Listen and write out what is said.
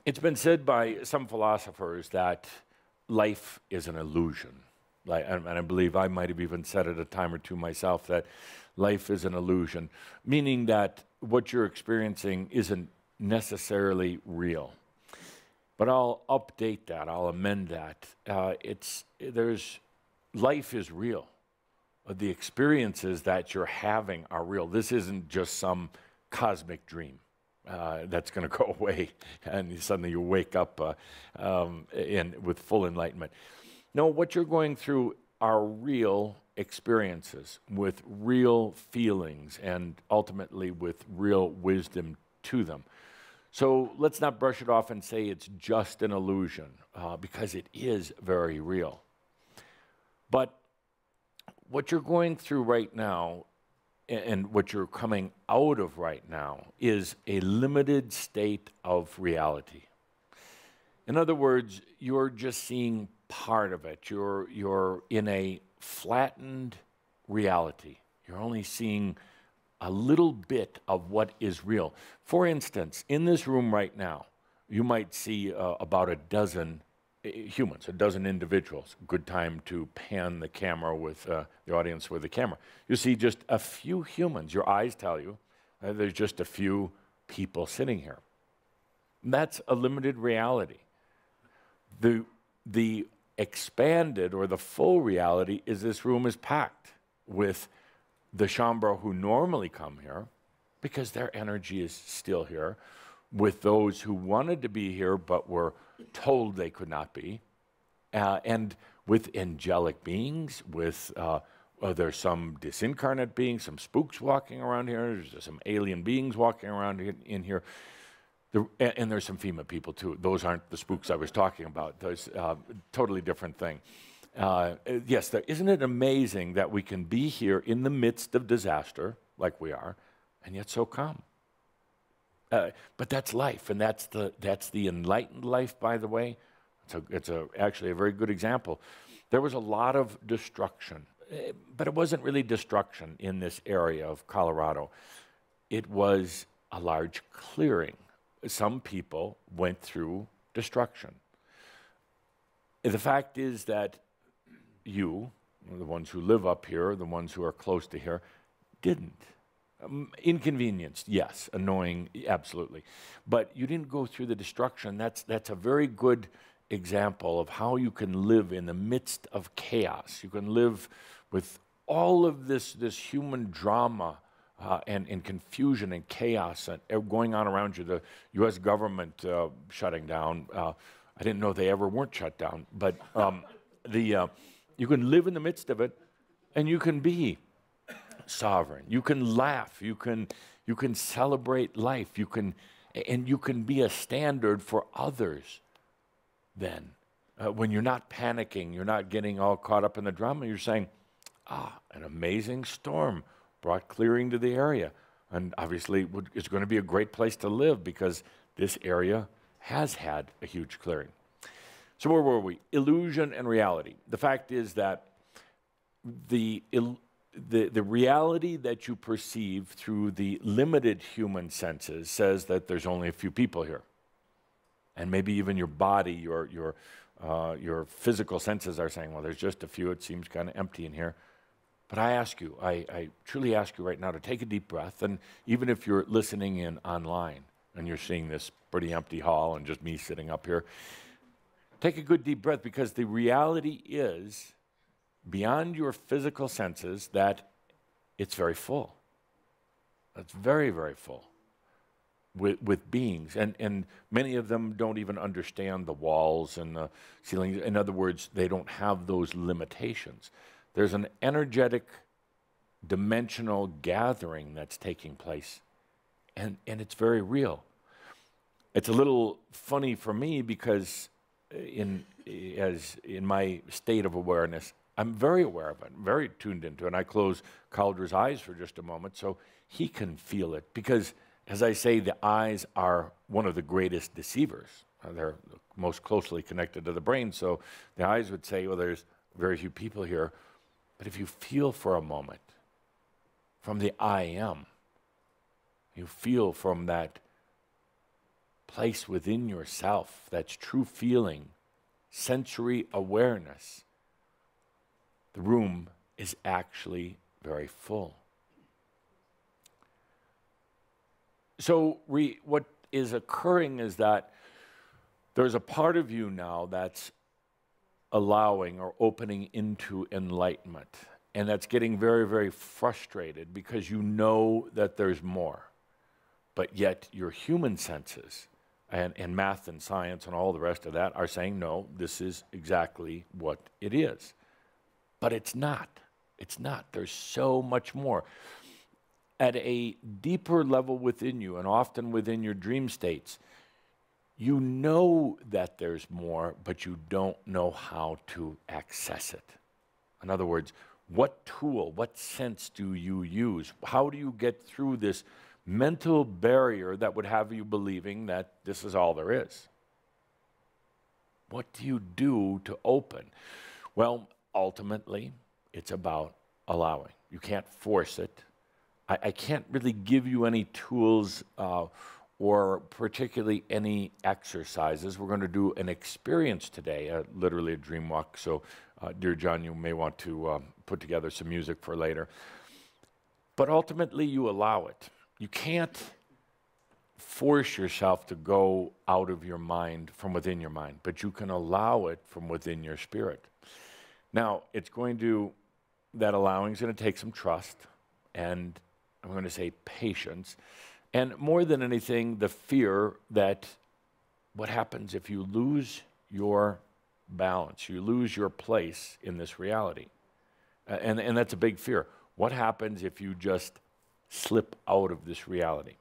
It's been said by some philosophers that life is an illusion. And I believe I might have even said it a time or two myself that life is an illusion, meaning that what you're experiencing isn't necessarily real. But I'll update that, I'll amend that. Life is real. The experiences that you're having are real. This isn't just some cosmic dream that's going to go away and suddenly you wake up with full enlightenment. No, what you're going through are real experiences with real feelings and ultimately with real wisdom to them. So let's not brush it off and say it's just an illusion because it is very real. But what you're going through right now and what you're coming out of right now is a limited state of reality. In other words, you're just seeing part of it. You're in a flattened reality. You're only seeing a little bit of what is real. For instance, in this room right now, you might see about a dozen humans, a dozen individuals. Good time to pan the camera with the audience with the camera. You see just a few humans. Your eyes tell you there's just a few people sitting here. That's a limited reality. The expanded or the full reality is this room is packed with the Shaumbra who normally come here because their energy is still here, with those who wanted to be here but were told they could not be, and with angelic beings, with there's some disincarnate beings, some spooks walking around here, there's some alien beings walking around in here, and there's some FEMA people too. Those aren't the spooks I was talking about. There's totally different thing. Yes, isn't it amazing that we can be here in the midst of disaster, like we are, and yet so calm? But that's life, and that's the enlightened life, by the way. It's actually a very good example. There was a lot of destruction, but it wasn't really destruction in this area of Colorado. It was a large clearing. Some people went through destruction. The fact is that you, the ones who live up here, the ones who are close to here, didn't. Inconvenienced, yes. Annoying, absolutely. But you didn't go through the destruction. That's a very good example of how you can live in the midst of chaos. You can live with all of this human drama and confusion and chaos going on around you. The U.S. government shutting down. I didn't know they ever weren't shut down. But you can live in the midst of it, and you can be sovereign. You can laugh. You can celebrate life. You can be a standard for others. Then, when you're not panicking, you're not getting all caught up in the drama. You're saying, an amazing storm brought clearing to the area, and obviously it's going to be a great place to live because this area has had a huge clearing. So where were we? Illusion and reality. The fact is that the reality that you perceive through the limited human senses says that there's only a few people here. And maybe even your body, your physical senses are saying, well, there's just a few, it seems kind of empty in here. But I ask you, I truly ask you right now to take a deep breath, and even if you're listening in online and you're seeing this pretty empty hall and just me sitting up here, take a good deep breath, because the reality is, beyond your physical senses, that it's very full. It's very, very full with beings. And many of them don't even understand the walls and the ceilings. In other words, they don't have those limitations. There's an energetic, dimensional gathering that's taking place, and it's very real. It's a little funny for me because in my state of awareness, I'm very aware of it, very tuned into it. And I close Calder's eyes for just a moment so he can feel it. Because, as I say, the eyes are one of the greatest deceivers. They're most closely connected to the brain. So the eyes would say, well, there's very few people here. But if you feel for a moment from the I am, you feel from that place within yourself that's true feeling, sensory awareness, the room is actually very full. So what is occurring is that there's a part of you now that's allowing or opening into enlightenment. And that's getting very, very frustrated because you know that there's more. But yet your human senses and math and science and all the rest of that are saying, no, this is exactly what it is. But it's not. It's not. There's so much more. At a deeper level within you, and often within your dream states, you know that there's more, but you don't know how to access it. In other words, what tool, what sense do you use? How do you get through this mental barrier that would have you believing that this is all there is? What do you do to open? Well, ultimately, it's about allowing. You can't force it. I can't really give you any tools or particularly any exercises. We're going to do an experience today, literally a dream walk. So, dear John, you may want to put together some music for later. But ultimately, you allow it. You can't force yourself to go out of your mind from within your mind, but you can allow it from within your spirit. Now, that allowing is going to take some trust, and I'm going to say patience, and more than anything, the fear that what happens if you lose your balance, you lose your place in this reality. And that's a big fear. What happens if you just slip out of this reality?